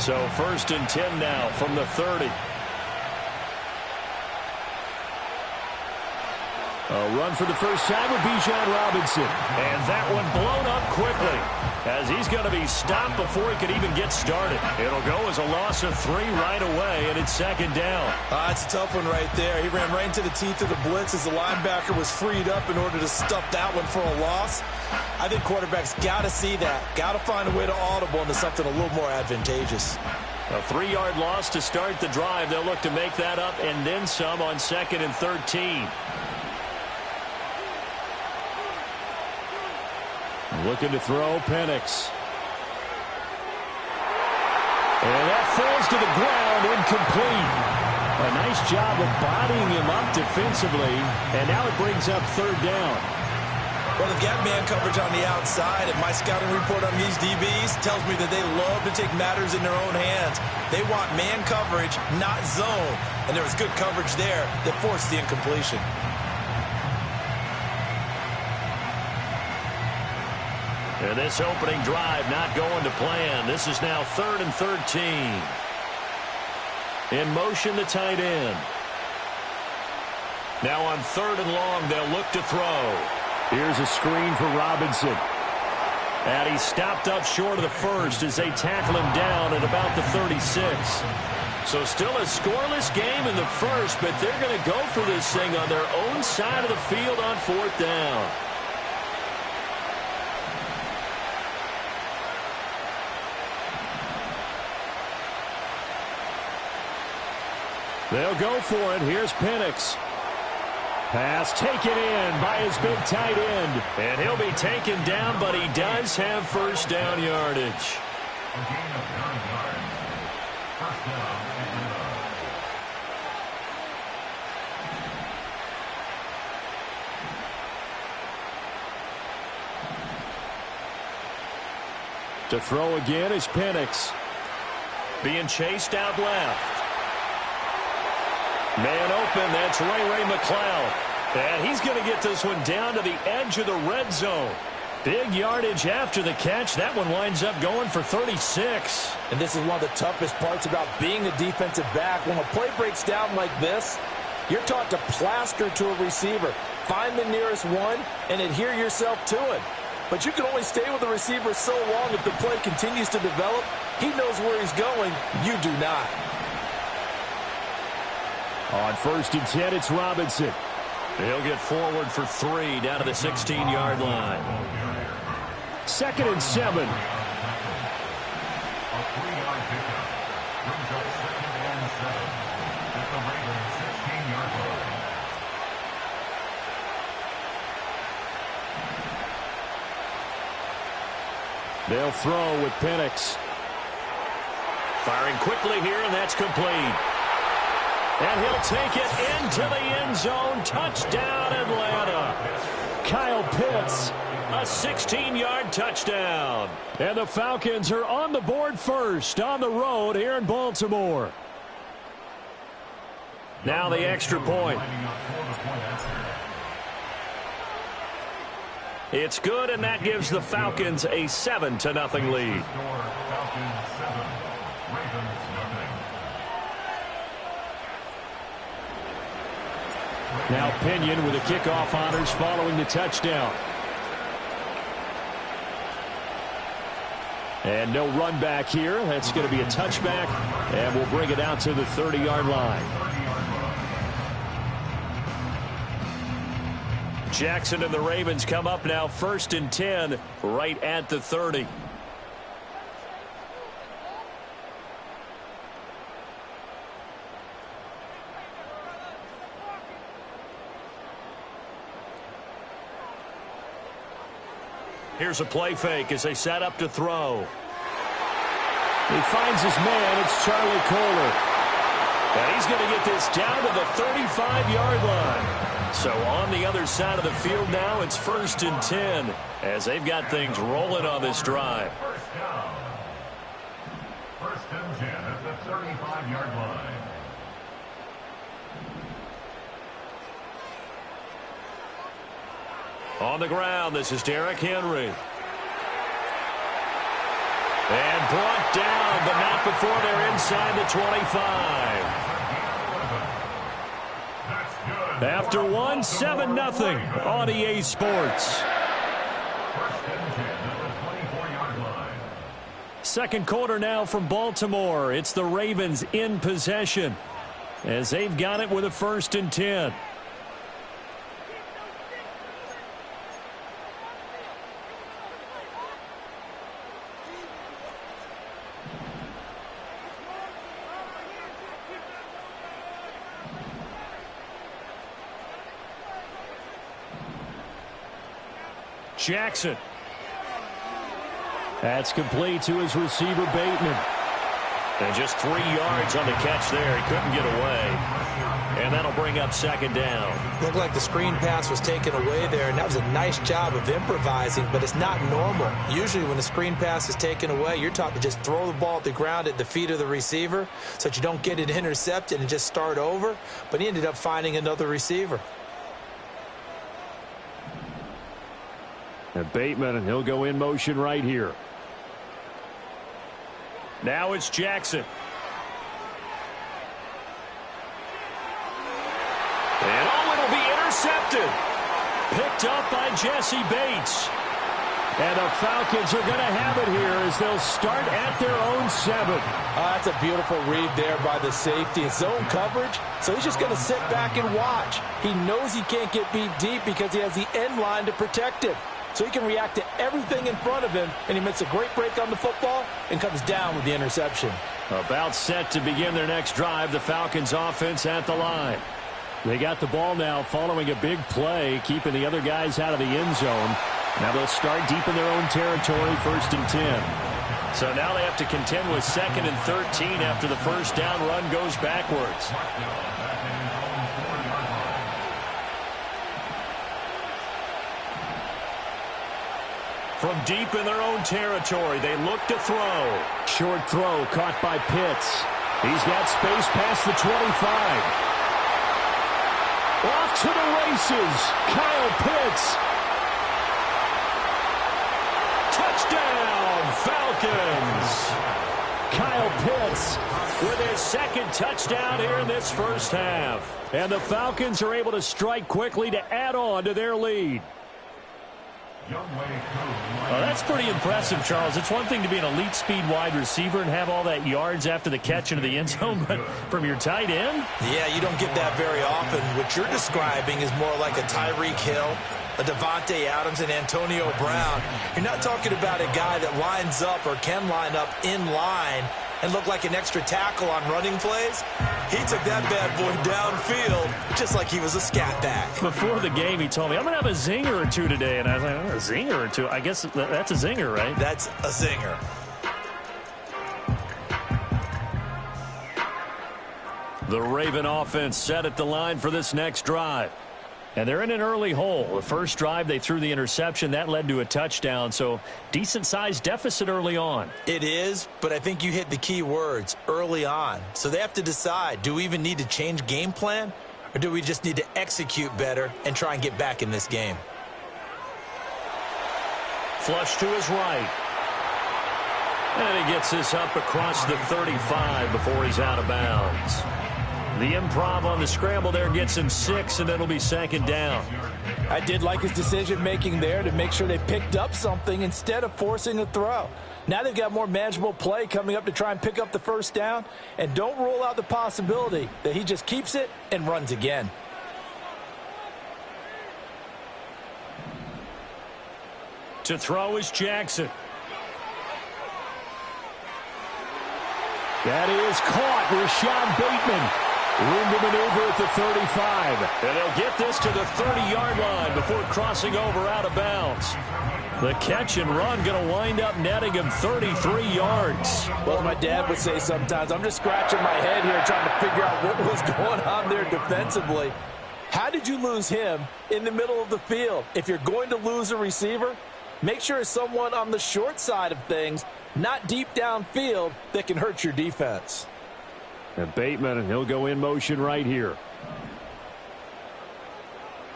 So 1st and 10 now from the 30. A run for the first time with Bijan Robinson. And that one blown up quickly as he's going to be stopped before he could even get started. It'll go as a loss of 3 right away, and it's 2nd down. It's a tough one right there. He ran right into the teeth of the blitz as the linebacker was freed up in order to stuff that one for a loss. I think quarterbacks got to see that. Got to find a way to audible into something a little more advantageous. A 3-yard loss to start the drive. They'll look to make that up and then some on 2nd and 13. Looking to throw, Penix. And that falls to the ground, incomplete. A nice job of bodying him up defensively, and now it brings up 3rd down. Well, they've got man coverage on the outside, and my scouting report on these DBs tells me that they love to take matters in their own hands. They want man coverage, not zone. And there was good coverage there that forced the incompletion. And this opening drive not going to plan. This is now 3rd and 13. In motion, the tight end. Now on 3rd and long, they'll look to throw. Here's a screen for Robinson. And he's stopped up short of the first as they tackle him down at about the 36. So still a scoreless game in the first, but they're going to go for this thing on their own side of the field on 4th down. They'll go for it. Here's Penix. Pass taken in by his big tight end. And he'll be taken down, but he does have 1st down yardage. To throw again is Penix. Being chased out left. Man open, that's Ray McCloud. And he's going to get this one down to the edge of the red zone. Big yardage after the catch. That one winds up going for 36. And this is one of the toughest parts about being a defensive back. When a play breaks down like this, you're taught to plaster to a receiver. Find the nearest one and adhere yourself to it. But you can only stay with the receiver so long if the play continues to develop. He knows where he's going. You do not. On 1st and 10, it's Robinson. He'll get forward for 3 down to the 16-yard line. 2nd and 7. They'll throw with Penix. Firing quickly here, and that's complete. And he'll take it into the end zone. Touchdown, Atlanta. Kyle Pitts, a 16-yard touchdown. And the Falcons are on the board first on the road here in Baltimore. Now the extra point. It's good, and that gives the Falcons a 7-0 lead. Now Pinion with the kickoff honors following the touchdown. And no run back here. That's going to be a touchback, and we'll bring it out to the 30-yard line. Jackson and the Ravens come up now 1st and 10 right at the 30. Here's a play fake as they set up to throw. He finds his man. It's Charlie Kohler. And he's going to get this down to the 35-yard line. So on the other side of the field now, it's 1st and 10 as they've got things rolling on this drive. First down. 1st and 10 at the 35-yard line. On the ground, this is Derrick Henry. And brought down, but not before they're inside the 25. After one, 7-0 on EA Sports. Second quarter now from Baltimore. It's the Ravens in possession as they've got it with a 1st and 10. Jackson. That's complete to his receiver, Bateman. And just 3 yards on the catch there. He couldn't get away. And that'll bring up 2nd down. Looked like the screen pass was taken away there, and that was a nice job of improvising, but it's not normal. Usually when the screen pass is taken away, you're taught to just throw the ball at the ground at the feet of the receiver so that you don't get it intercepted and just start over. But he ended up finding another receiver. And Bateman, and he'll go in motion right here. Now it's Jackson. And it'll be intercepted. Picked up by Jesse Bates. And the Falcons are going to have it here as they'll start at their own 7. That's a beautiful read there by the safety. It's zone coverage, so he's just going to sit back and watch. He knows he can't get beat deep because he has the end line to protect him. So he can react to everything in front of him, and he makes a great break on the football and comes down with the interception. About set to begin their next drive, the Falcons offense at the line. They got the ball now following a big play, keeping the other guys out of the end zone. Now they'll start deep in their own territory, 1st and 10. So now they have to contend with 2nd and 13 after the first down run goes backwards. From deep in their own territory, they look to throw. Short throw caught by Pitts. He's got space past the 25. Off to the races. Kyle Pitts. Touchdown, Falcons. Kyle Pitts with his 2nd touchdown here in this first half. And the Falcons are able to strike quickly to add on to their lead. Well, that's pretty impressive, Charles. It's one thing to be an elite speed wide receiver and have all that yards after the catch into the end zone, but from your tight end? Yeah, you don't get that very often. What you're describing is more like a Tyreek Hill, a Devontae Adams, and Antonio Brown. You're not talking about a guy that lines up or can line up in line and look like an extra tackle on running plays. He took that bad boy downfield just like he was a scat back. Before the game, he told me, I'm going to have a zinger or two today. And I was like, a zinger or two? I guess that's a zinger, right? That's a zinger. The Raven offense set at the line for this next drive. And they're in an early hole. The first drive, they threw the interception. That led to a touchdown, so decent-sized deficit early on. It is, but I think you hit the key words, early on. So they have to decide, do we even need to change game plan, or do we just need to execute better and try and get back in this game? Flush to his right. And he gets this up across the 35 before he's out of bounds. The improv on the scramble there gets him 6, and it'll be 2nd down. I did like his decision-making there to make sure they picked up something instead of forcing a throw. Now they've got more manageable play coming up to try and pick up the first down, and don't rule out the possibility that he just keeps it and runs again. To throw is Jackson. That is caught. Rashad Bateman. Room to maneuver at the 35. And they'll get this to the 30-yard line before crossing over out of bounds. The catch and run going to wind up netting him 33 yards. Well, as my dad would say sometimes, I'm just scratching my head here trying to figure out what was going on there defensively. How did you lose him in the middle of the field? If you're going to lose a receiver, make sure it's someone on the short side of things, not deep downfield, that can hurt your defense. And Bateman, and he'll go in motion right here.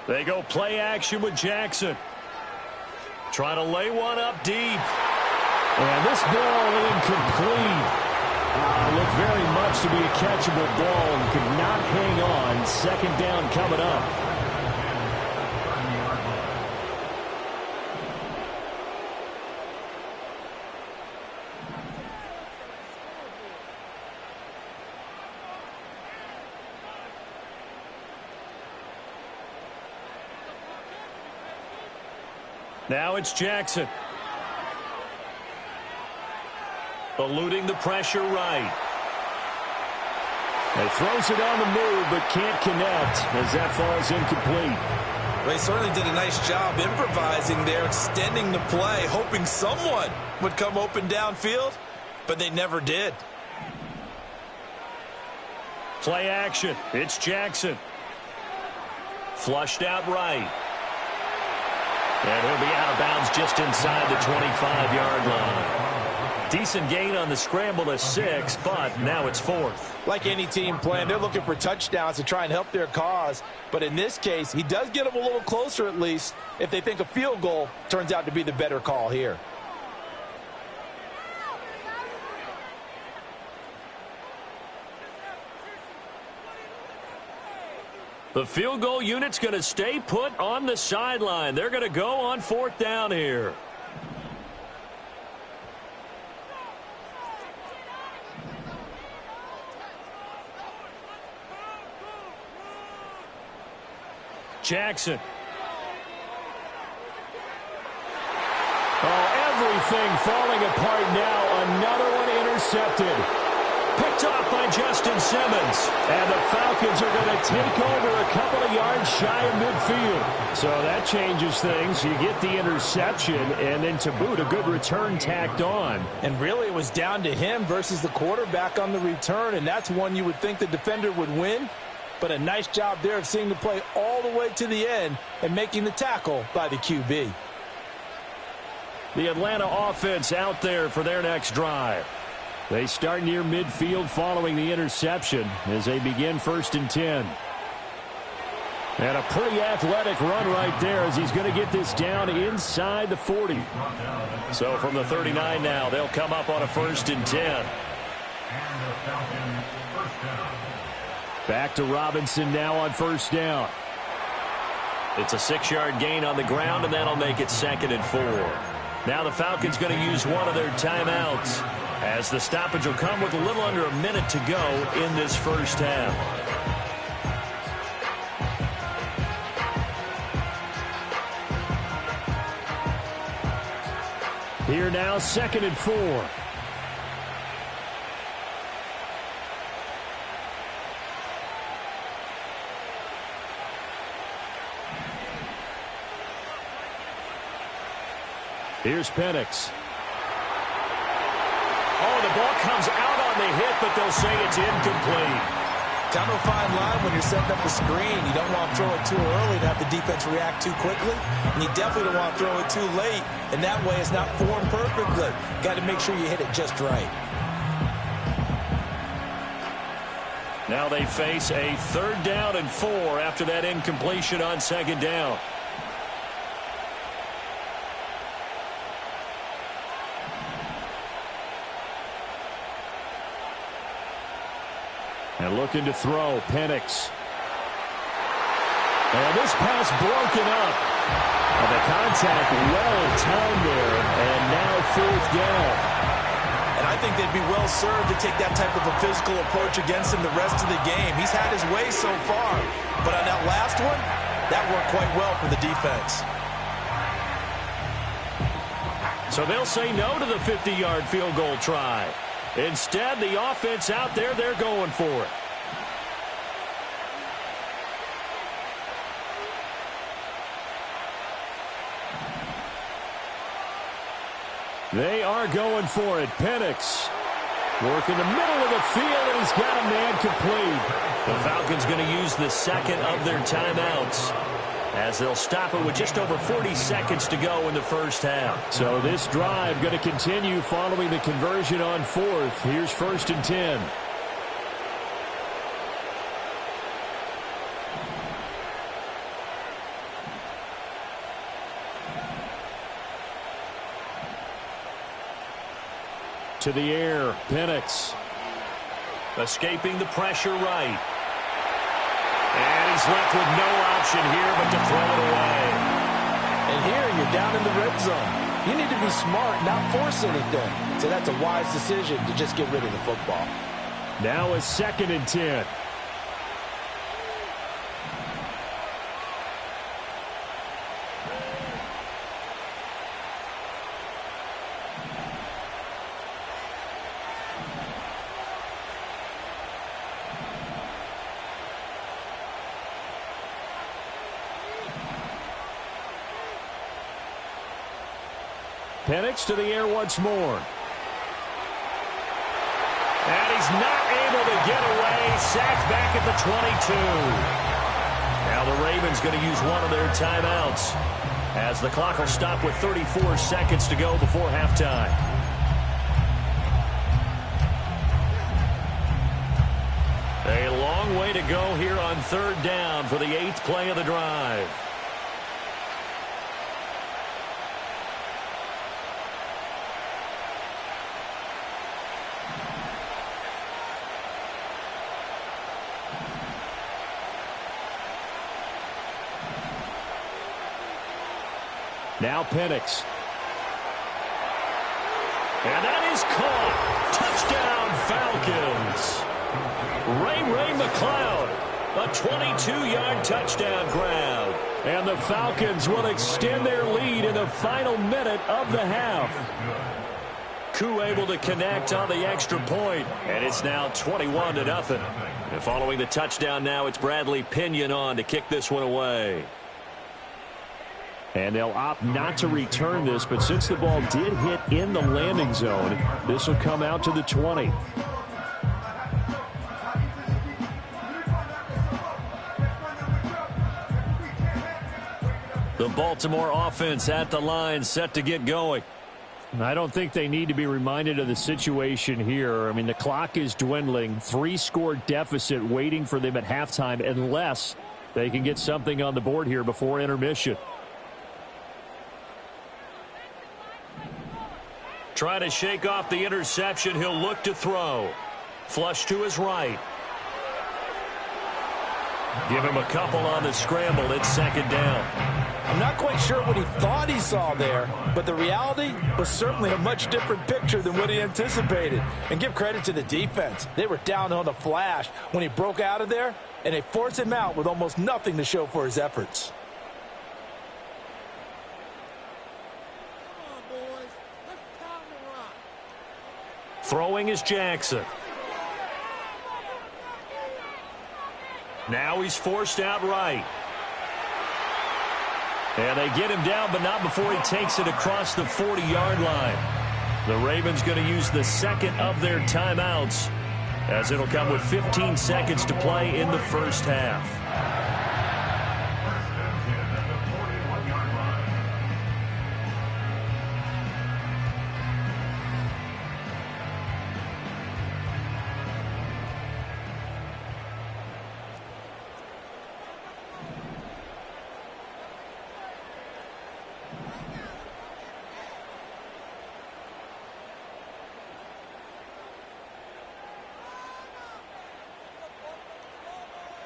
They go play action with Jackson. Trying to lay one up deep. And this ball incomplete. Looked very much to be a catchable ball and could not hang on. Second down coming up. Now it's Jackson. Eluding the pressure right. He throws it on the move, but can't connect as that falls incomplete. Well, he certainly did a nice job improvising there, extending the play, hoping someone would come open downfield, but they never did. Play action. It's Jackson. Flushed out right. And he'll be out of bounds just inside the 25-yard line. Decent gain on the scramble to 6, but now it's 4th. Like any team playing, they're looking for touchdowns to try and help their cause. But in this case, he does get them a little closer at least if they think a field goal turns out to be the better call here. The field goal unit's going to stay put on the sideline. They're going to go on 4th down here. Jackson. Oh, everything falling apart now. Another one intercepted. Picked off by Justin Simmons. And the Falcons are going to take over a couple of yards shy of midfield. So that changes things. You get the interception, and then to boot, a good return tacked on. And really, it was down to him versus the quarterback on the return, and that's one you would think the defender would win. But a nice job there of seeing the play all the way to the end and making the tackle by the QB. The Atlanta offense out there for their next drive. They start near midfield following the interception as they begin 1st and 10. And a pretty athletic run right there as he's going to get this down inside the 40. So from the 39 now, they'll come up on a 1st and 10. Back to Robinson now on 1st down. It's a 6-yard gain on the ground, and that'll make it 2nd and 4. Now the Falcons going to use one of their timeouts as the stoppage will come with a little under a minute to go in this first half. Here now, 2nd and 4. Here's Penix. Oh, the ball comes out on the hit, but they'll say it's incomplete. Kind of a fine line when you're setting up a screen. You don't want to throw it too early to have the defense react too quickly, and you definitely don't want to throw it too late, and that way it's not formed perfectly. Got to make sure you hit it just right. Now they face a 3rd down and 4 after that incompletion on 2nd down. And looking to throw, Penix. And this pass broken up. And the contact well-timed there, and now 4th down. And I think they'd be well served to take that type of a physical approach against him the rest of the game. He's had his way so far, but on that last one, that worked quite well for the defense. So they'll say no to the 50-yard field goal try. Instead, the offense out there, they're going for it. They are going for it. Penix working the middle of the field, and he's got a man complete. The Falcons going to use the 2nd of their timeouts as they'll stop it with just over 40 seconds to go in the first half. So this drive going to continue following the conversion on 4th. Here's 1st and 10. To the air, Penix. Escaping the pressure right. And he's left with no option here but to throw it away. And here you're down in the red zone. You need to be smart, not force anything. So that's a wise decision to just get rid of the football. Now a 2nd and 10. Penix to the air once more. And he's not able to get away. Sacked back at the 22. Now the Ravens going to use one of their timeouts as the clock will stop with 34 seconds to go before halftime. A long way to go here on 3rd down for the 8th play of the drive. Now Penix. And that is caught. Touchdown, Falcons. Ray McCloud. A 22-yard touchdown grab. And the Falcons will extend their lead in the final minute of the half. Koo able to connect on the extra point. And it's now 21-0. And following the touchdown now, it's Bradley Pinion on to kick this one away. And they'll opt not to return this, but since the ball did hit in the landing zone, this will come out to the 20. The Baltimore offense at the line, set to get going. I don't think they need to be reminded of the situation here. I mean, the clock is dwindling. 3-score deficit waiting for them at halftime unless they can get something on the board here before intermission. Trying to shake off the interception. He'll look to throw. Flush to his right. Give him a couple on the scramble. It's 2nd down. I'm not quite sure what he thought he saw there, but the reality was certainly a much different picture than what he anticipated. And give credit to the defense. They were down on the flash when he broke out of there, and they forced him out with almost nothing to show for his efforts. Throwing is Jackson. Now he's forced out right. And they get him down, but not before he takes it across the 40-yard line. The Ravens going to use the 2nd of their timeouts, as it'll come with 15 seconds to play in the first half.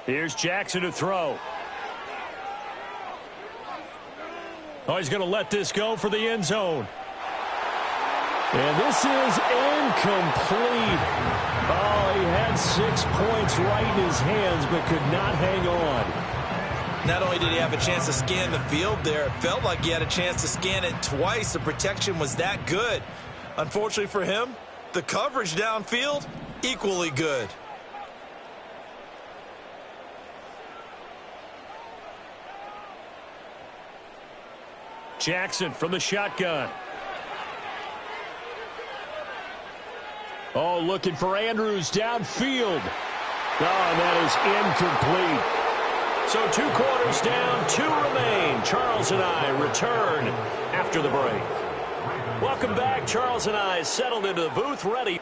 Here's Jackson to throw. Oh, he's going to let this go for the end zone. And this is incomplete. Oh, he had 6 points right in his hands, but could not hang on. Not only did he have a chance to scan the field there, it felt like he had a chance to scan it twice. The protection was that good. Unfortunately for him, the coverage downfield, equally good. Jackson from the shotgun. Oh, looking for Andrews downfield. Oh, that is incomplete. So 2 quarters down, 2 remain. Charles and I return after the break. Welcome back. Charles and I settled into the booth, ready.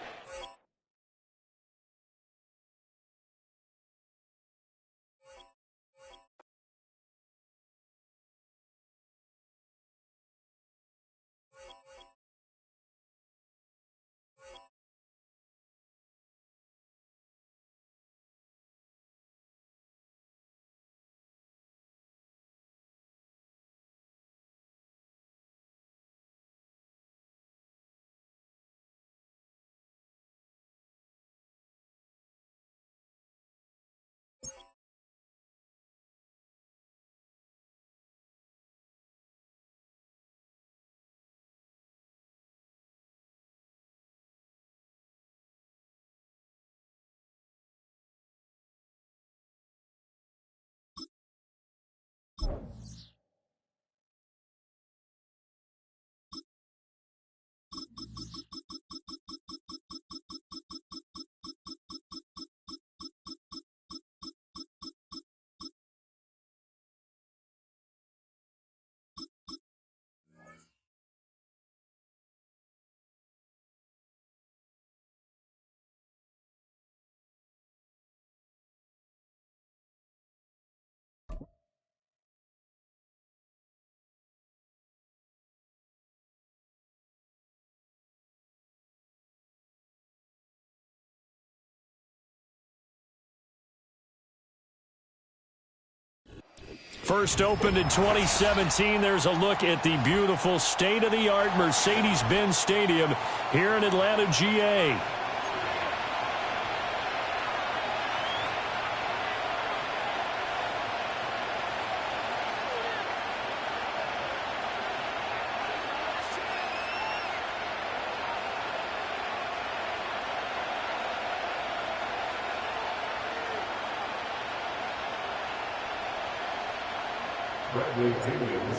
First opened in 2017. There's a look at the beautiful state-of-the-art Mercedes-Benz Stadium here in Atlanta, GA.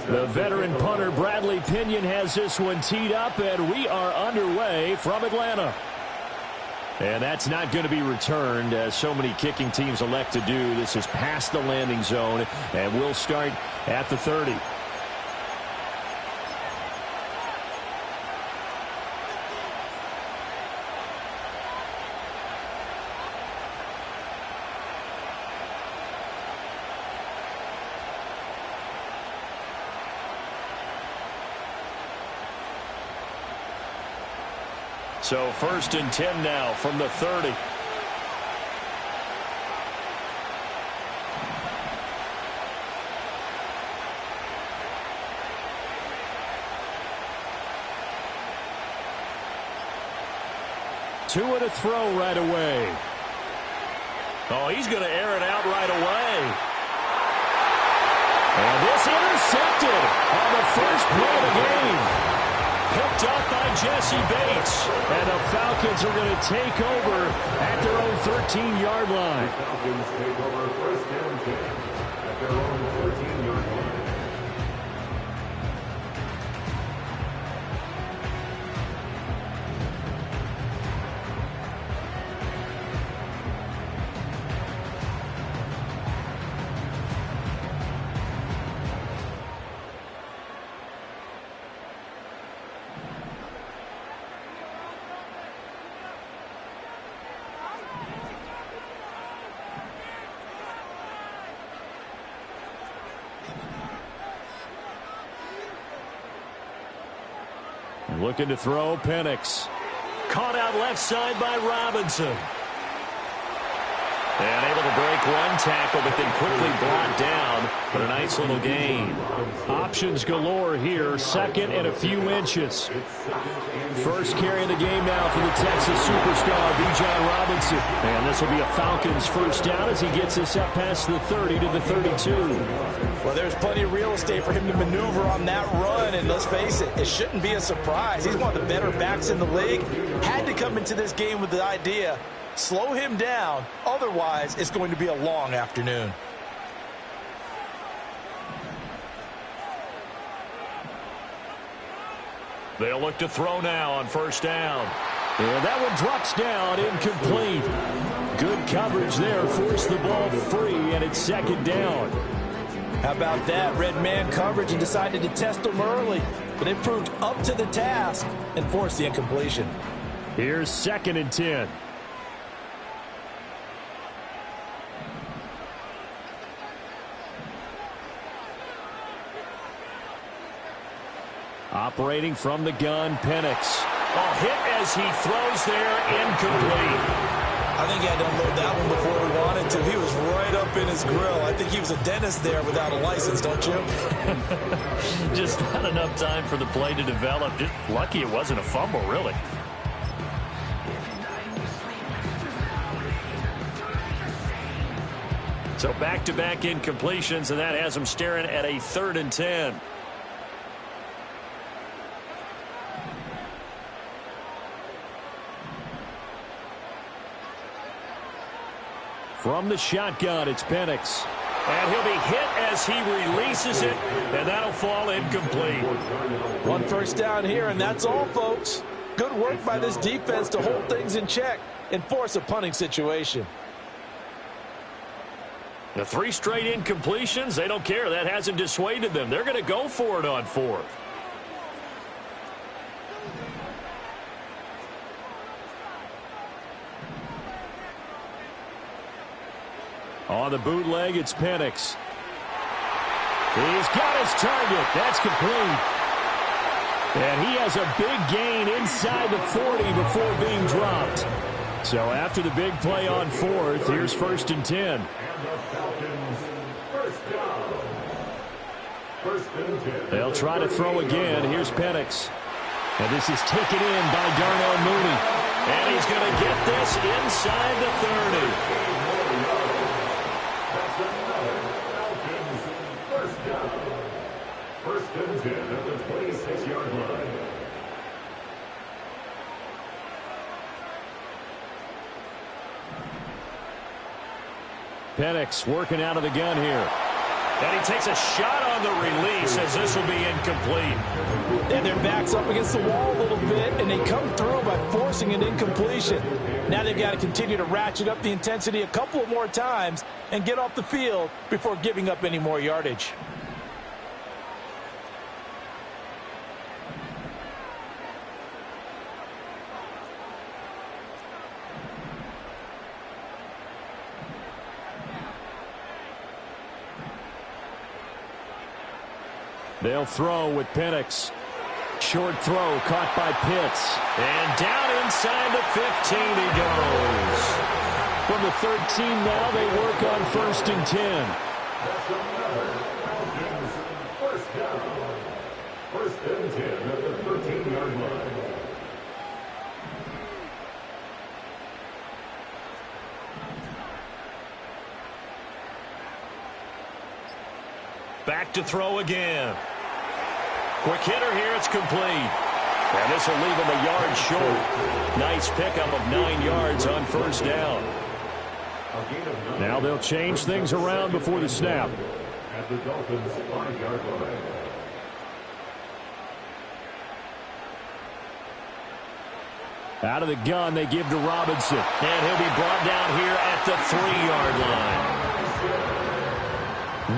The veteran punter Bradley Pinion has this one teed up, and we are underway from Atlanta. And that's not going to be returned, as so many kicking teams elect to do. This is past the landing zone, and we'll start at the 30. So first and 10 now from the 30. Two and a throw right away. Oh, he's going to air it out right away. And this intercepted on the first play of the game. Picked up by Jesse Bates. And the Falcons are going to take over at their own 13-yard line. The Falcons take over first down 10 at their own 13-yard line. Looking to throw, Penix. Caught out left side by Robinson. And able to break one tackle, but then quickly brought down. But a nice little gain. Options galore here. Second and a few inches. First carry of the game now for the Texas superstar, Bijan Robinson. And this will be a Falcons first down as he gets us up past the 30 to the 32. Well, there's plenty of real estate for him to maneuver on that run. And let's face it, it shouldn't be a surprise. He's one of the better backs in the league. Had to come into this game with the idea, slow him down. Otherwise, it's going to be a long afternoon. They'll look to throw now on first down. And that one drops down, incomplete. Good coverage there, forced the ball free, and it's second down. How about that? Red man coverage and decided to test him early. But it proved up to the task and forced the incompletion. Here's second and 10. Operating from the gun, Penix. Oh, hit as he throws there, incomplete. I think he had to unload that one before he wanted to. He was right up in his grill. I think he was a dentist there without a license, don't you? Just not enough time for the play to develop. Just lucky it wasn't a fumble, really. So back-to-back incompletions, and that has him staring at a 3rd and 10. From the shotgun, it's Penix. And he'll be hit as he releases it, and that'll fall incomplete. One first down here, and that's all, folks. Good work by this defense to hold things in check and force a punting situation. The 3 straight incompletions, they don't care. That hasn't dissuaded them. They're going to go for it on 4th. On the bootleg, it's Penix. He's got his target. That's complete. And he has a big gain inside the 40 before being dropped. So after the big play on 4th, here's 1st and 10. And the Falcons first down. First and 10. They'll try to throw again. Here's Penix. And this is taken in by Darnell Mooney. And he's going to get this inside the 30. That's another Falcons first down. First and 10 at the 26-yard line. Penix working out of the gun here. And he takes a shot on the release as this will be incomplete. And their back's up against the wall a little bit, and they come through by forcing an incompletion. Now they've got to continue to ratchet up the intensity a couple of more times and get off the field before giving up any more yardage. They'll throw with Penix. Short throw caught by Pitts. And down inside the 15 he goes. From the 13 now they work on first and 10. That's another Falcons first down. First and 10 at the 13-yard line. Back to throw again. Quick hitter here, it's complete. And this will leave him a yard short. Nice pickup of 9 yards on first down. Now they'll change things around before the snap. At the Dolphins' 5-yard line. Out of the gun, they give to Robinson. And he'll be brought down here at the 3-yard line.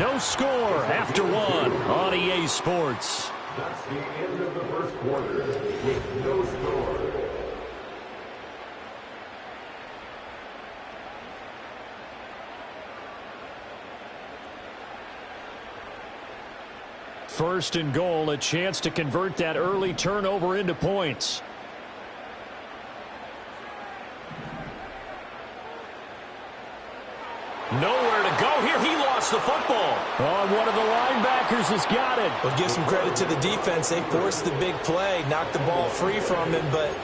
No score after one on EA Sports. That's the end of the first quarter with no score. First and goal, a chance to convert that early turnover into points. Nowhere to go here. He lost the football. Oh, one of the linebackers has got it. Well, give some credit to the defense. They forced the big play, knocked the ball free from him, but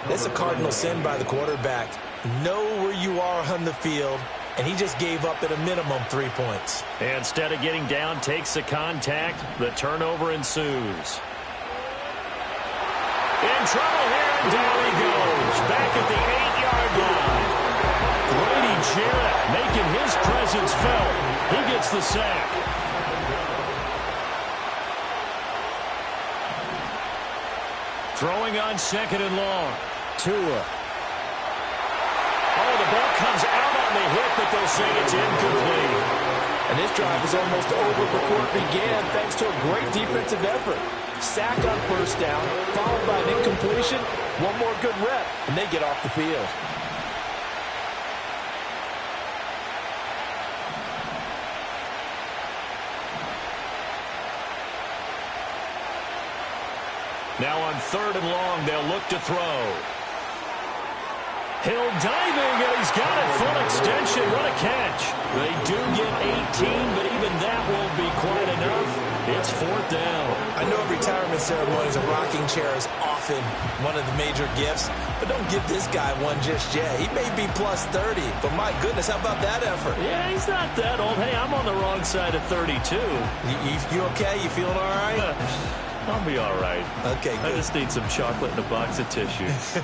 it's a cardinal sin by the quarterback. Know where you are on the field, and he just gave up at a minimum 3 points. And instead of getting down, takes the contact. The turnover ensues. In trouble here, and down he goes. Back at the 8-yard line. Grady Jarrett making his presence felt. He gets the sack. Throwing on second and long. Tua. Oh, the ball comes out on the hit, but they'll say it's incomplete. And this drive was almost over before it began thanks to a great defensive effort. Sack on first down, followed by an incompletion. One more good rep, and they get off the field. Now on third and long, they'll look to throw. Hill diving, and he's got it. Full extension. What a catch. They do get 18, but even that won't be quite enough. It's fourth down. I know at retirement ceremonies, a rocking chair is often one of the major gifts, but don't give this guy one just yet. He may be plus 30, but my goodness, how about that effort? Yeah, he's not that old. Hey, I'm on the wrong side of 32. You okay? You feeling all right? I'll be all right. Okay, good. I just need some chocolate and a box of tissues.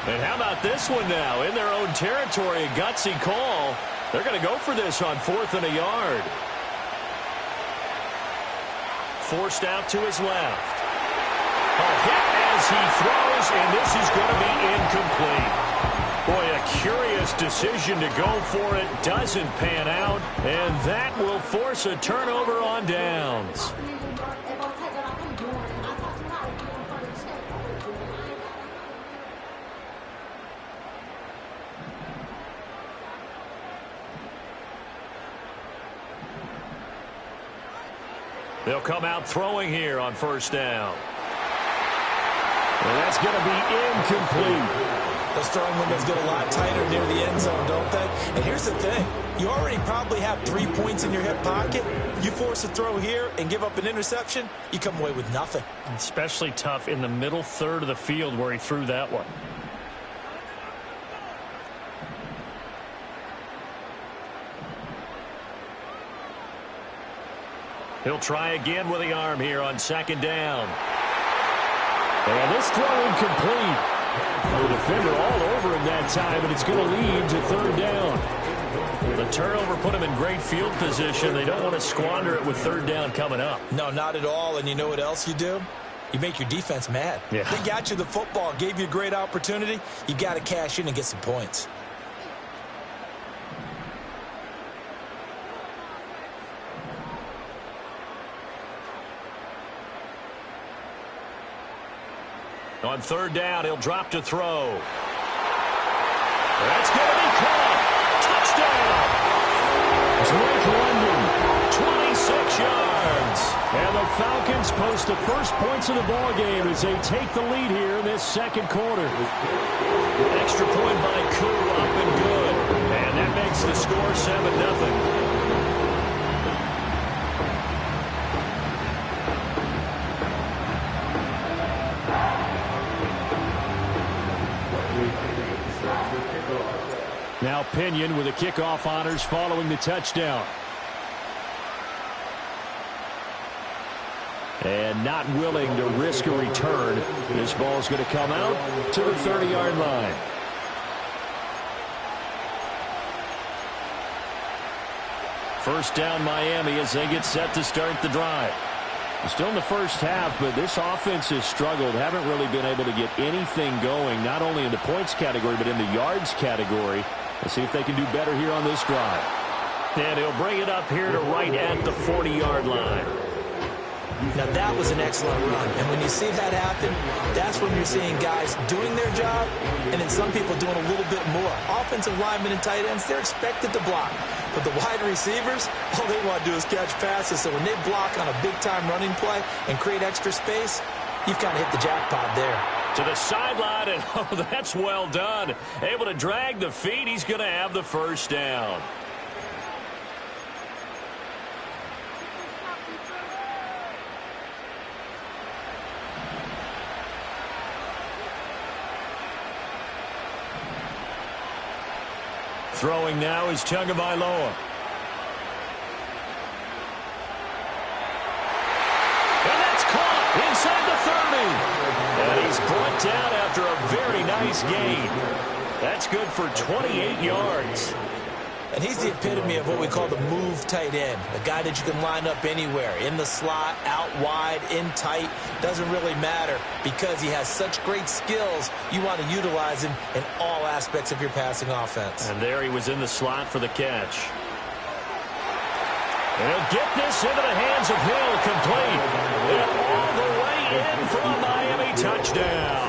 And how about this one now? In their own territory, a gutsy call. They're going to go for this on fourth and a yard. Forced out to his left. A hit as he throws, and this is going to be incomplete. Boy, a curious decision to go for it. Doesn't pan out, and that will force a turnover on downs. They'll come out throwing here on first down. And that's going to be incomplete. Those throwing windows get a lot tighter near the end zone, don't they? And here's the thing. You already probably have 3 points in your hip pocket. You force a throw here and give up an interception, you come away with nothing. Especially tough in the middle third of the field where he threw that one. He'll try again with the arm here on second down. And this throw incomplete. The defender all over him that time, and it's going to lead to third down. The turnover put him in great field position. They don't want to squander it with third down coming up. No, not at all. And you know what else you do? You make your defense mad. Yeah. They got you the football, gave you a great opportunity. You got to cash in and get some points. On third down, he'll drop to throw. That's going to be caught. Touchdown. Drake London, 26 yards. And the Falcons post the first points of the ballgame as they take the lead here in this second quarter. Extra point by Koo, up and good. And that makes the score 7-0. Now Pinion with the kickoff honors following the touchdown. And not willing to risk a return. This ball's going to come out to the 30-yard line. First down Miami as they get set to start the drive. Still in the first half, but this offense has struggled. Haven't really been able to get anything going, not only in the points category, but in the yards category. Let's see if they can do better here on this drive. And he'll bring it up here to right at the 40-yard line. Now, that was an excellent run. And when you see that happen, that's when you're seeing guys doing their job and then some people doing a little bit more. Offensive linemen and tight ends, they're expected to block. But the wide receivers, all they want to do is catch passes. So when they block on a big-time running play and create extra space, you've kind of hit the jackpot there. To the sideline, and oh, that's well done. Able to drag the feet. He's going to have the first down. Throwing now is Tagovailoa. And that's caught inside the 30. And he's brought down after a very nice gain. That's good for 28 yards. And he's the epitome of what we call the move tight end. A guy that you can line up anywhere. In the slot, out wide, in tight. Doesn't really matter because he has such great skills. You want to utilize him in all aspects of your passing offense. And there he was in the slot for the catch. And he'll get this into the hands of Hill, complete. And all the way in for a Miami touchdown.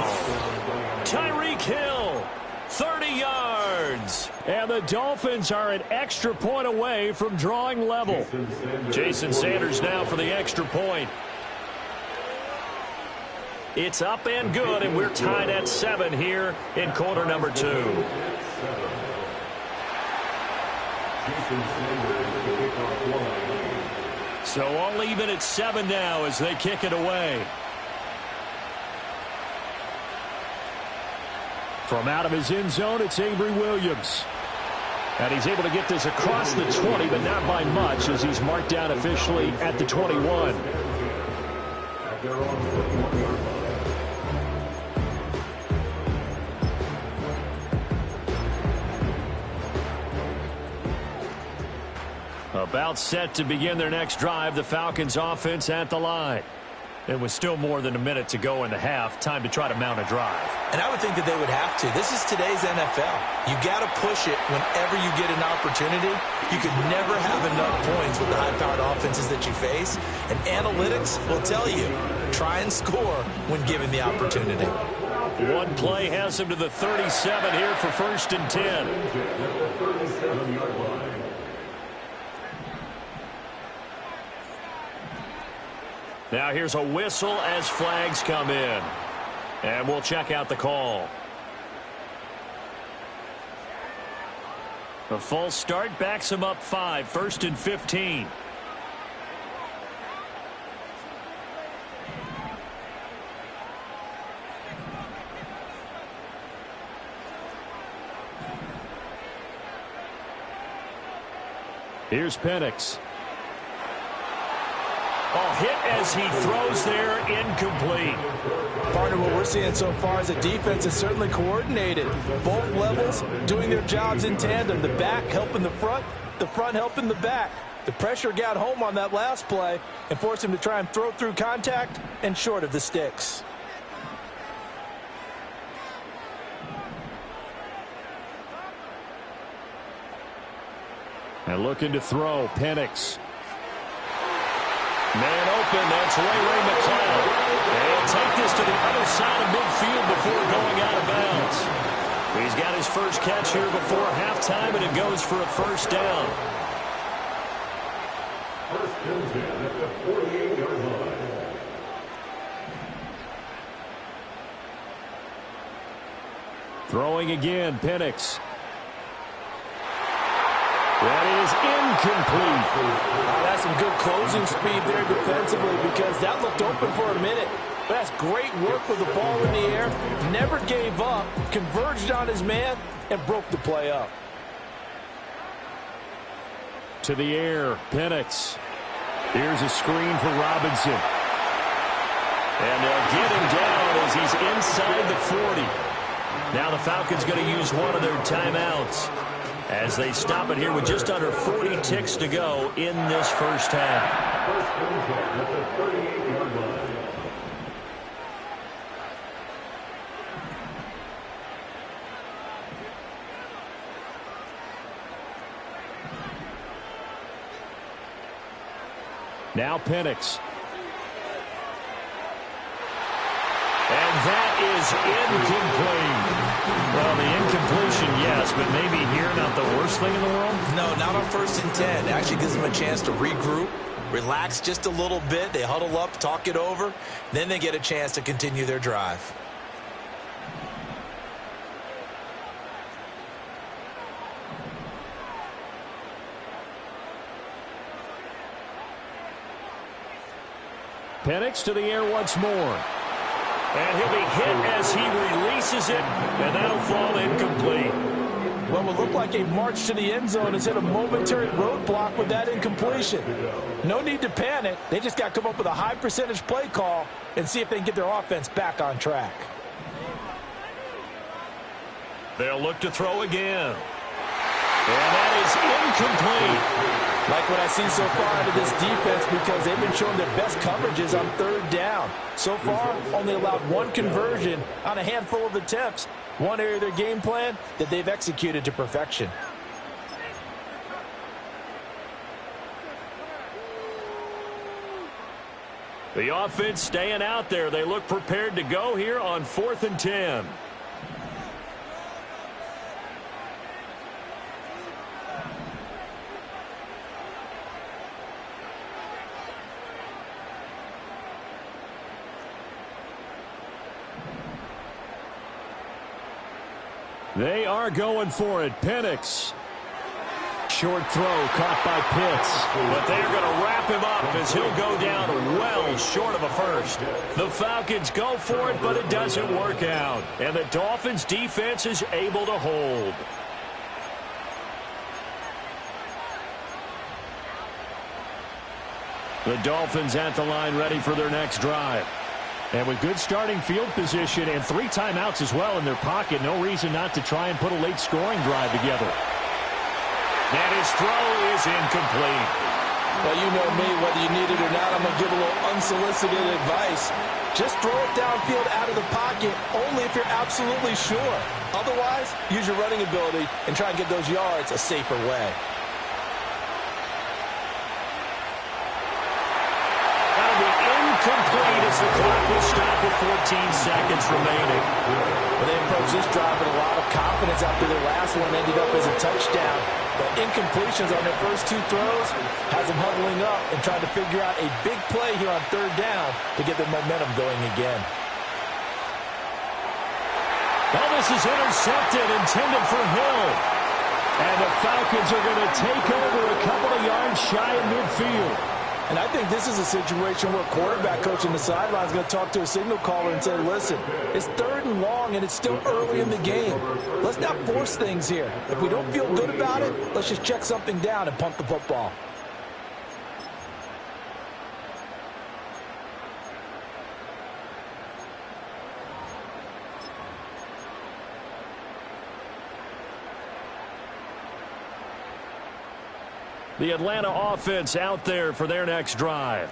Tyreek Hill, 30 yards. And the Dolphins are an extra point away from drawing level. Jason Sanders now for the extra point. It's up and good, and we're tied at 7 here in quarter number 2. So all even at 7 now as they kick it away. From out of his end zone, it's Avery Williams. And he's able to get this across the 20, but not by much as he's marked down officially at the 21. About set to begin their next drive, the Falcons offense at the line. And with still more than a minute to go in the half, time to try to mount a drive. And I would think that they would have to. This is today's NFL. You got to push it whenever you get an opportunity. You could never have enough points with the high-powered offenses that you face. And analytics will tell you, try and score when given the opportunity. One play has him to the 37 here for 1st and 10. Now here's a whistle as flags come in. And we'll check out the call. A false start backs him up 5, 1st and 15. Here's Penix. Oh, hit as he throws there, incomplete. Part of what we're seeing so far is the defense is certainly coordinated. Both levels doing their jobs in tandem. The back helping the front helping the back. The pressure got home on that last play and forced him to try and throw through contact and short of the sticks. And looking to throw, Penix. Man open, that's Ray McCloud. They'll take this to the other side of midfield before going out of bounds. He's got his first catch here before halftime, and it goes for a first down. First and 10 at the 48-yard line. Throwing again, Penix. That is incomplete. That's some good closing speed there defensively because that looked open for a minute. But that's great work with the ball in the air. Never gave up, converged on his man, and broke the play up. To the air, Penix. Here's a screen for Robinson. And they'll get him down as he's inside the 40. Now the Falcons going to use one of their timeouts as they stop it here with just under 40 ticks to go in this first half. First and 10 at the 38-yard line. Now Penix. And that is incomplete. Well, the incompletion, yes, but maybe here not the worst thing in the world? No, not on 1st and 10. It actually gives them a chance to regroup, relax just a little bit. They huddle up, talk it over. Then they get a chance to continue their drive. Penix to the air once more. And he'll be hit as he releases it, and that'll fall incomplete. What will look like a march to the end zone has hit a momentary roadblock with that incompletion. No need to panic. They just got to come up with a high percentage play call and see if they can get their offense back on track. They'll look to throw again. And that is incomplete. Like what I see so far out of this defense because they've been showing their best coverages on 3rd down. So far, only allowed one conversion on a handful of attempts. One area of their game plan that they've executed to perfection. The offense staying out there. They look prepared to go here on 4th and 10. They are going for it. Penix. Short throw caught by Pitts. But they're going to wrap him up as he'll go down well short of a first. The Falcons go for it, but it doesn't work out. And the Dolphins defense is able to hold. The Dolphins at the line ready for their next drive. And with good starting field position and 3 timeouts as well in their pocket, no reason not to try and put a late scoring drive together. And his throw is incomplete. Well, you know me, whether you need it or not, I'm going to give a little unsolicited advice. Just throw it downfield out of the pocket only if you're absolutely sure. Otherwise, use your running ability and try and get those yards a safer way. Complete as the clock will stop with 14 seconds remaining. Well, they approached this drive with a lot of confidence after their last one ended up as a touchdown. But incompletions on their first 2 throws has them huddling up and trying to figure out a big play here on 3rd down to get their momentum going again. Well, this is intercepted, intended for Hill. And the Falcons are going to take over a couple of yards shy of midfield. And I think this is a situation where quarterback coach on the sideline is going to talk to a signal caller and say, listen, it's 3rd and long and it's still early in the game. Let's not force things here. If we don't feel good about it, let's just check something down and punt the football. The Atlanta offense out there for their next drive.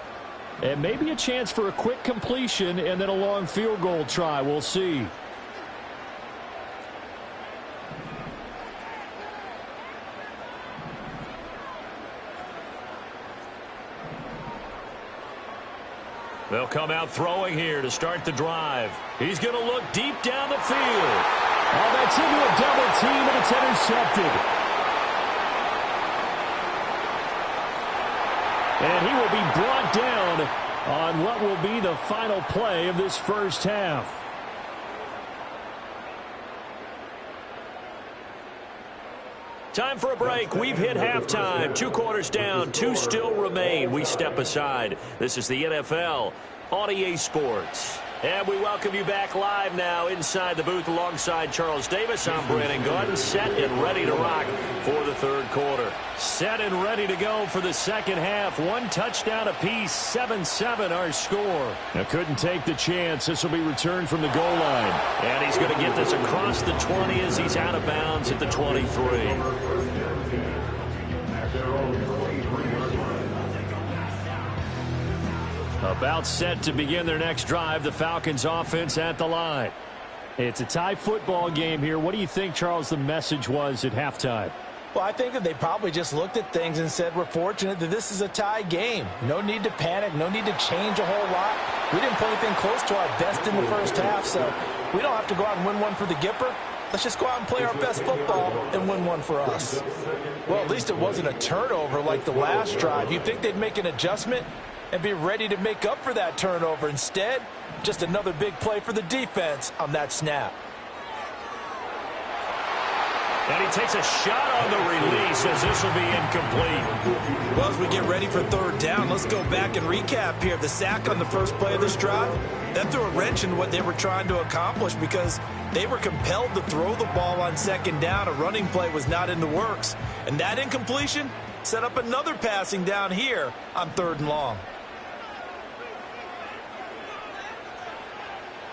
And maybe a chance for a quick completion and then a long field goal try. We'll see. They'll come out throwing here to start the drive. He's going to look deep down the field. Oh, that's into a double team, and it's intercepted. And he will be brought down on what will be the final play of this first half. Time for a break. We've hit halftime. 2 quarters down. 2 still remain. We step aside. This is the NFL on EA Sports. And we welcome you back live now inside the booth alongside Charles Davis. I'm Brandon Gordon, set and ready to rock for the 3rd quarter. Set and ready to go for the second half. 1 touchdown apiece, 7-7 our score. Now couldn't take the chance. This will be returned from the goal line. And he's going to get this across the 20 as he's out of bounds at the 23. About set to begin their next drive, the Falcons offense at the line. It's a tie football game here. What do you think, Charles, the message was at halftime? Well, I think that they probably just looked at things and said, we're fortunate that this is a tie game. No need to panic, no need to change a whole lot. We didn't play anything close to our best in the first half, so we don't have to go out and win one for the Gipper. Let's just go out and play our best football and win one for us. Well, at least it wasn't a turnover like the last drive. You'd think they'd make an adjustment and be ready to make up for that turnover. Instead, just another big play for the defense on that snap. And he takes a shot on the release as this will be incomplete. Well, as we get ready for 3rd down, let's go back and recap here. The sack on the first play of this drive, that threw a wrench in what they were trying to accomplish because they were compelled to throw the ball on 2nd down. A running play was not in the works. And that incompletion set up another passing down here on 3rd and long.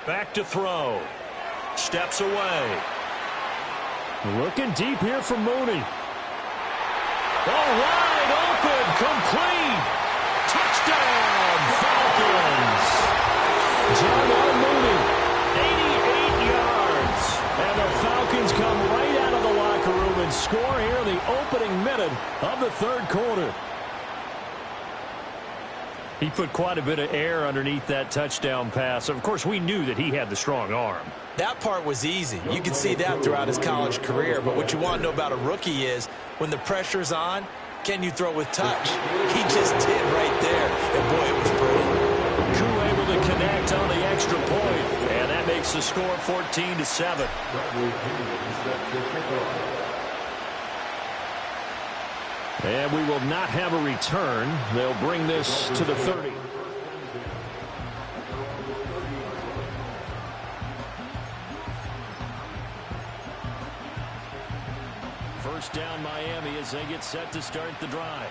Back to throw. Steps away. Looking deep here for Mooney. Oh, wide open, complete. Touchdown, Falcons. John Mooney, 88 yards. And the Falcons come right out of the locker room and score here in the opening minute of the 3rd quarter. He put quite a bit of air underneath that touchdown pass. Of course, we knew that he had the strong arm. That part was easy. You can see that throughout his college career. But what you want to know about a rookie is when the pressure's on, can you throw with touch? He just did right there. And, boy, it was pretty. Crew able to connect on the extra point. And that makes the score 14-7. And we will not have a return. They'll bring this to the 30. First down Miami as they get set to start the drive.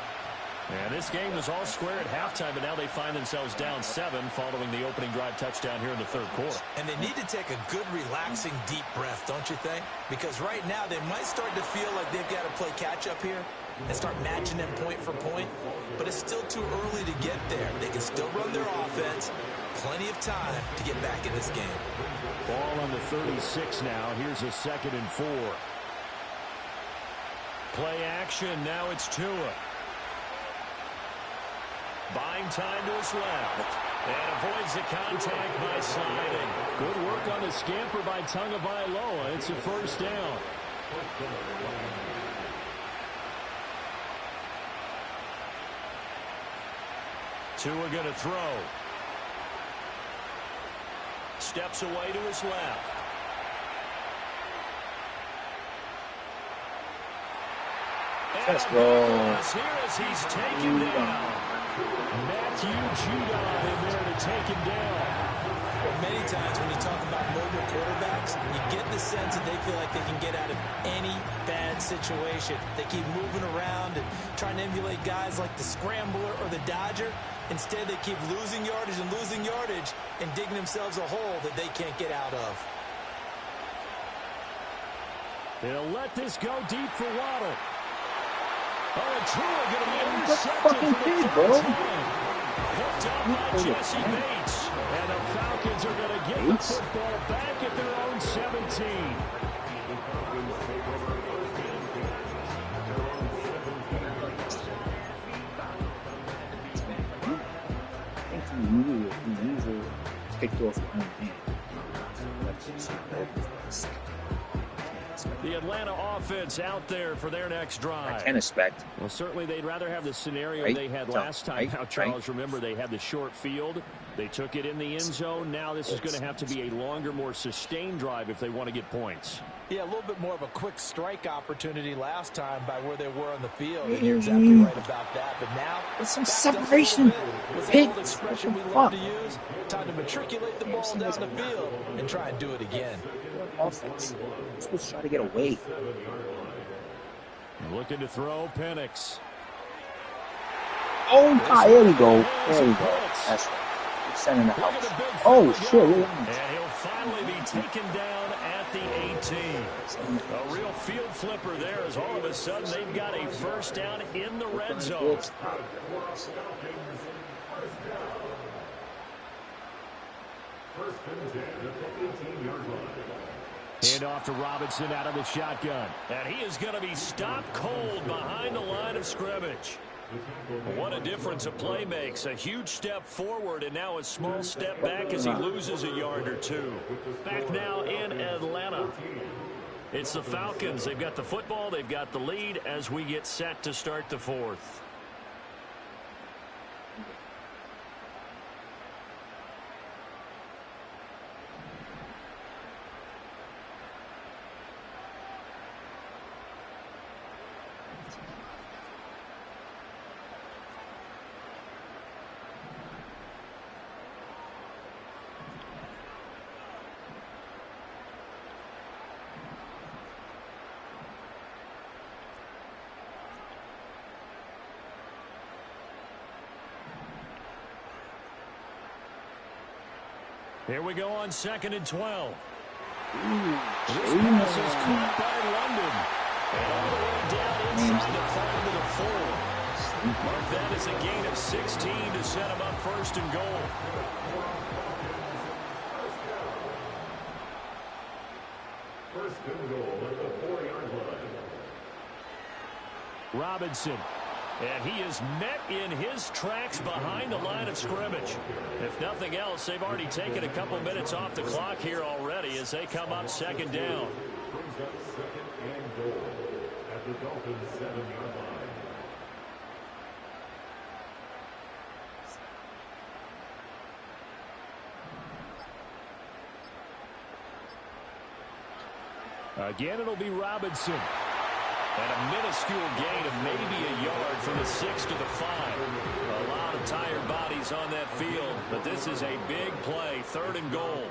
And this game was all square at halftime, but now they find themselves down 7 following the opening drive touchdown here in the 3rd quarter. And they need to take a good, relaxing, deep breath, don't you think? Because right now they might start to feel like they've got to play catch-up here and start matching them point for point. But it's still too early to get there. They can still run their offense. Plenty of time to get back in this game. Ball on the 36 now. Here's a 2nd and 4. Play action. Now it's Tua. Buying time to his left. And avoids the contact by sliding. Good work on the scamper by Tagovailoa. It's a first down. Tua going to throw. Steps away to his left. Let's go. Here as he's taken down. Matthew Judon in there to take him down. Many times when you talk about mobile quarterbacks, you get the sense that they feel like they can get out of any bad situation. They keep moving around and trying to emulate guys like the Scrambler or the Dodger. Instead, they keep losing yardage and digging themselves a hole that they can't get out of. They'll let this go deep for Waddle. Oh, and truly going to be intercepted fucking for the kid, third bro. time. Picked up by Jesse Bates. And the Falcons are going to get the football back at their own 17. I think he usually picked off the own hand. The Atlanta offense out there for their next drive. I can expect. Well, certainly they'd rather have the scenario Right. they had last time. Now, Charles, remember, they had the short field. They took it in the end zone. Now this is going to have to be a longer, more sustained drive if they want to get points. Yeah, a little bit more of a quick strike opportunity last time by where they were on the field. And you're exactly right about that. But now, there's some separation. With the old expression we love to use, time to matriculate the ball down the field and try and do it again. Offense. Let's just try to get away. Looking to throw, Penix. Oh, there we go. There we go. That's right. We're sending the house. Oh, shit. And he'll finally be taken down at the 18. A real field flipper there as all of a sudden they've got a first down in the red zone. Hand off to Robinson out of the shotgun. And he is going to be stopped cold behind the line of scrimmage. What a difference a play makes. A huge step forward and now a small step back as he loses a yard or two. Back now in Atlanta. It's the Falcons. They've got the football. They've got the lead as we get set to start the fourth. Here we go on 2nd and 12. This pass is caught by London. And all the way down inside the 5 to the 4. Mark that as a gain of 16 to set him up 1st and goal. First and goal at the 4-yard line. Robinson. And he is met in his tracks behind the line of scrimmage. If nothing else, they've already taken a couple minutes off the clock here already as they come up 2nd down. Brings up 2nd and goal at the Dolphins' 7-yard line. Again, it'll be Robinson. And a minuscule gain of maybe a yard from the 6 to the 5. A lot of tired bodies on that field, but this is a big play. 3rd and goal.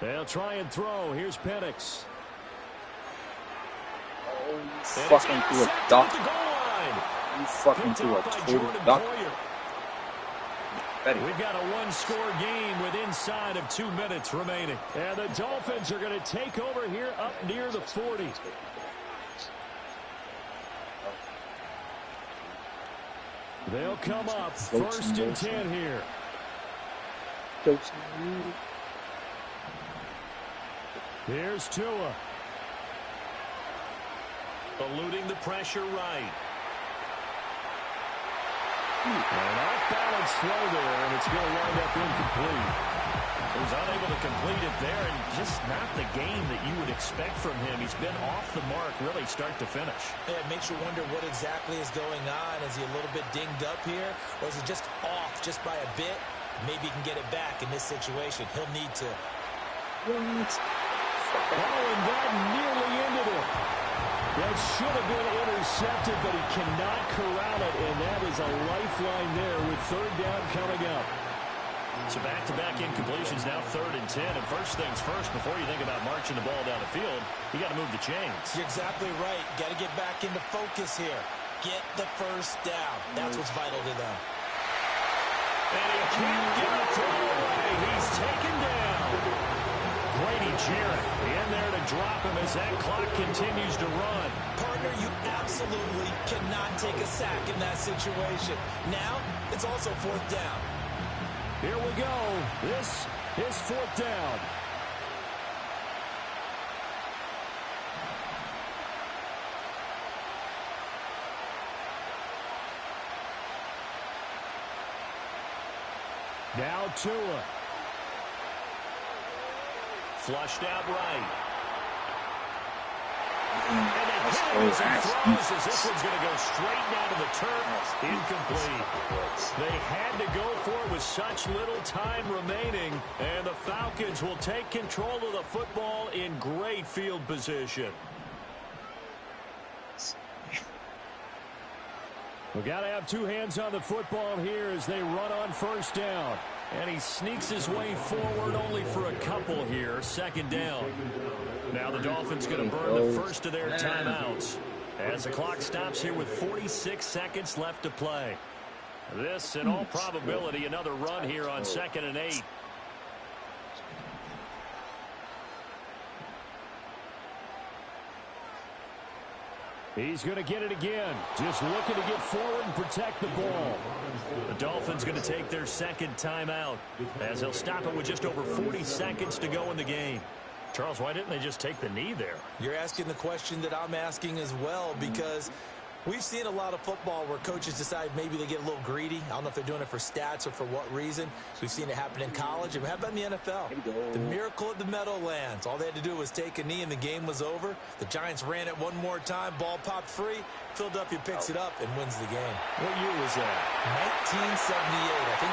They'll try and throw. Here's Penix. Oh, fucking through a duck. You fucking threw a total duck. We've got a one-score game with inside of 2 minutes remaining. And the Dolphins are going to take over here up near the 40. They'll come up 1st and 10 here. Here's Tua. Eluding the pressure right. An off-balance throw there, and it's going to wind up incomplete. He was unable to complete it there, and just not the game that you would expect from him. He's been off the mark, really, start to finish. Yeah, it makes you wonder what exactly is going on. Is he a little bit dinged up here, or is he just off just by a bit? Maybe he can get it back in this situation. He'll need to. Oh, and that nearly ended it. That should have been intercepted, but he cannot corral it, and that is a lifeline there with third down coming up. So back-to-back incompletions, now 3rd and 10. And first things first, before you think about marching the ball down the field, you got to move the chains. You're exactly right. Got to get back into focus here. Get the first down. That's what's vital to them. And he can't get a throw away. He's taken down. Grady Jarrett in there to drop him as that clock continues to run. Partner, you absolutely cannot take a sack in that situation. Now, it's also 4th down. Here we go. This is 4th down. Now Tua. Flushed out right. And they hit him as he throws as this one's going to go straight down to the turf. Incomplete. They had to go for it with such little time remaining. And the Falcons will take control of the football in great field position. We've got to have two hands on the football here as they run on first down. And he sneaks his way forward only for a couple here. 2nd down. Now the Dolphins going to burn the first of their timeouts as the clock stops here with 46 seconds left to play. This, in all probability, another run here on 2nd and 8. He's going to get it again. Just looking to get forward and protect the ball. The Dolphins going to take their 2nd timeout as they'll stop it with just over 40 seconds to go in the game. Charles, why didn't they just take the knee there? You're asking the question that I'm asking as well, because we've seen a lot of football where coaches decide maybe they get a little greedy. I don't know if they're doing it for stats or for what reason. We've seen it happen in college. And how about in the NFL? The miracle of the Meadowlands. All they had to do was take a knee and the game was over. The Giants ran it one more time. Ball popped free. Philadelphia picks it up and wins the game. What year was that? 1978, I think.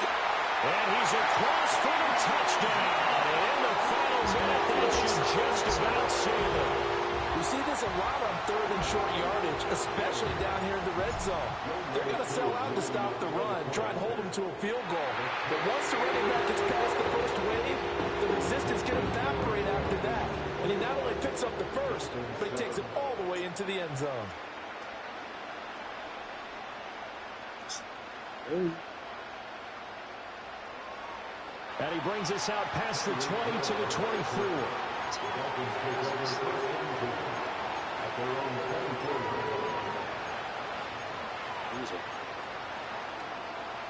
And he's across for the touchdown. And in the final minute, that should just about seal it. We see this a lot on 3rd and short yardage, especially down here in the red zone. They're going to sell out to stop the run, try and hold them to a field goal. But once the running back gets past the first wave, the resistance can evaporate after that. And he not only picks up the first, but he takes it all the way into the end zone. And he brings us out past the 20 to the 24.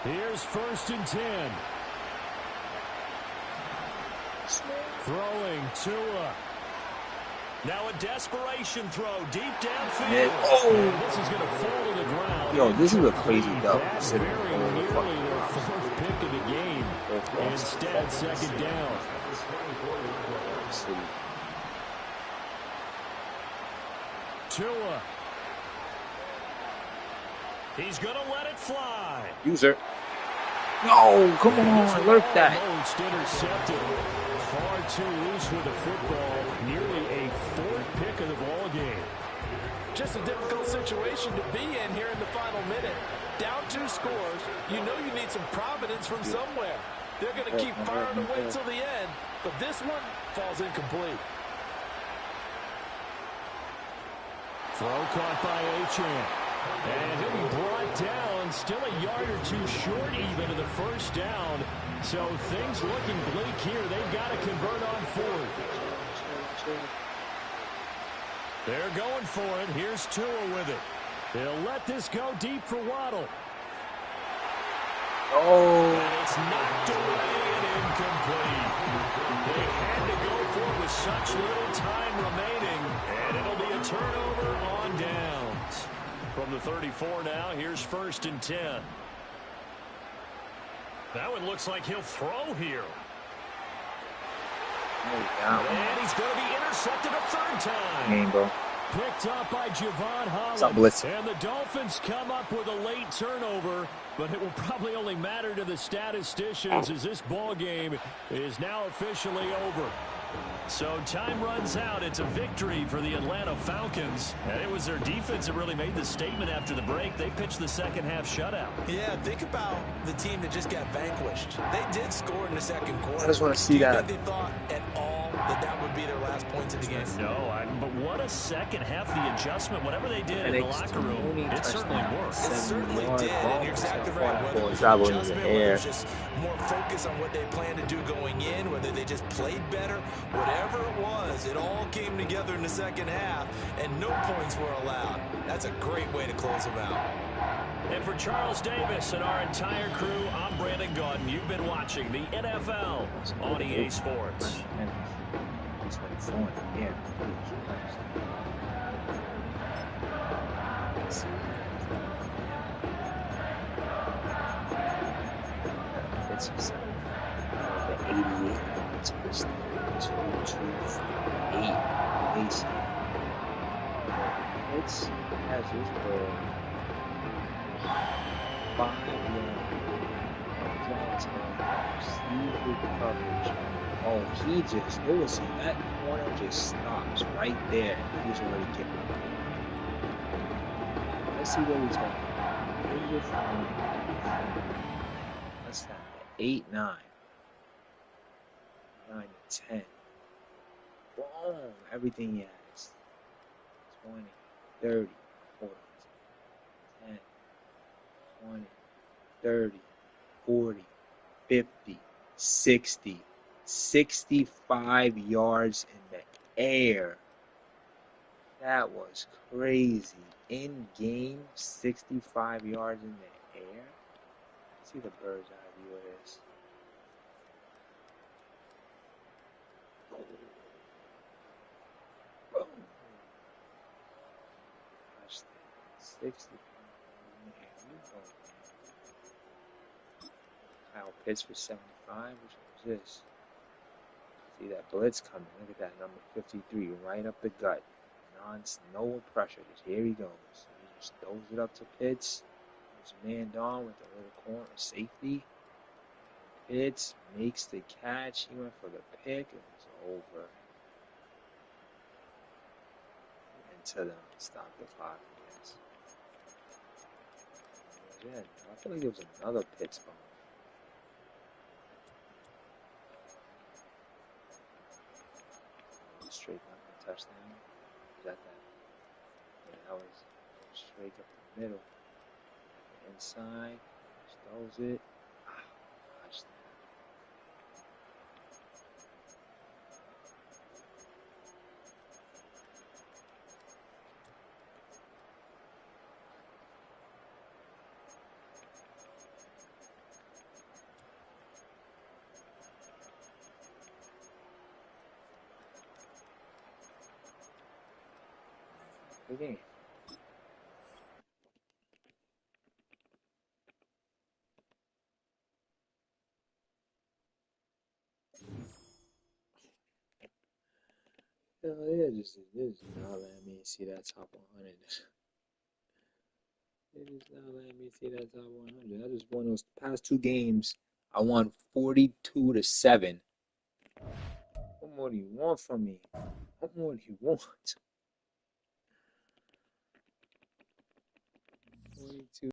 Here's 1st and 10. Throwing Tua. Now a desperation throw deep downfield. Yeah. Oh. This is going to fall to the ground. Yo, this is a crazy dub. That's very nearly their 4th pick of the game. Instead, 2nd down. Tua. He's going to let it fly. User. No, come on, lurk that. Almost intercepted. Far too loose with the football. Nearly a 4th pick of the ball game. Just a difficult situation to be in here in the final minute. Down 2 scores, you know you need some providence from somewhere. They're going to keep firing away till the end, but this one falls incomplete. Throw caught by Achane. And he'll be brought down, still a yard or two short even of the first down. So things looking bleak here. They've got to convert on 4th. They're going for it. Here's Tua with it. They'll let this go deep for Waddle. Oh. And it's knocked away and incomplete. They had to go for it with such little time remaining. And it'll be a turnover on downs. From the 34 now, here's 1st and 10. That one looks like he'll throw here. And he's going to be intercepted a third time. Game, bro. Picked up by Javon Holland. Stop blitzing. And the Dolphins come up with a late turnover, but it will probably only matter to the statisticians as this ball game is now officially over. So time runs out. It's a victory for the Atlanta Falcons. And it was their defense that really made the statement after the break. They pitched the second half shutout. Yeah, think about the team that just got vanquished. They did score in the second quarter. I just want to see that. Do you think they thought at all that that would be their last points of the game? No, but what a second half, the adjustment, whatever they did in the locker room, it certainly worked. It certainly did, and you're exactly right. Whether it was an an adjustment, whether it was just more focus on what they planned to do going in, whether they just played better, whatever it was, it all came together in the second half, and no points were allowed. That's a great way to close them out. And for Charles Davis and our entire crew, I'm Brandon Gaudin. You've been watching the NFL on EA Sports. Yeah. It's just the 88. It's just 228. It's has this ball 5 yards. Coverage. Oh, he just, it was that corner just stops right there. He's already kicked it. Let's see what he's going to do. What's that? 8, 9. 9 to 10. Boom. Everything he has. 20, 30, 40, 10, 20, 30, 40, 50, 60. 65 yards in the air. That was crazy. In game, 65 yards in the air. Let's see the bird's eye view of this. Boom. Gosh, 65 in the air. Kyle Pitts for 75. Which one was this? See that blitz coming. Look at that number 53 right up the gut. No pressure. Just here he goes. He just throws it up to Pitts. There's a man down with a little corner safety. Pitts makes the catch. He went for the pick. It was over. Into them. Stop the clock. Yes. Yeah, I feel like there was another Pitts ball. Straight up the touchdown. Is that? Yeah, that was straight up the middle. Inside. Just throws it. Touchdown. Good game. Hell yeah, it is not letting me see that top 100. It is not letting me see that top 100. I just won those past 2 games. I won 42 to 7. What more do you want from me? What more do you want? 42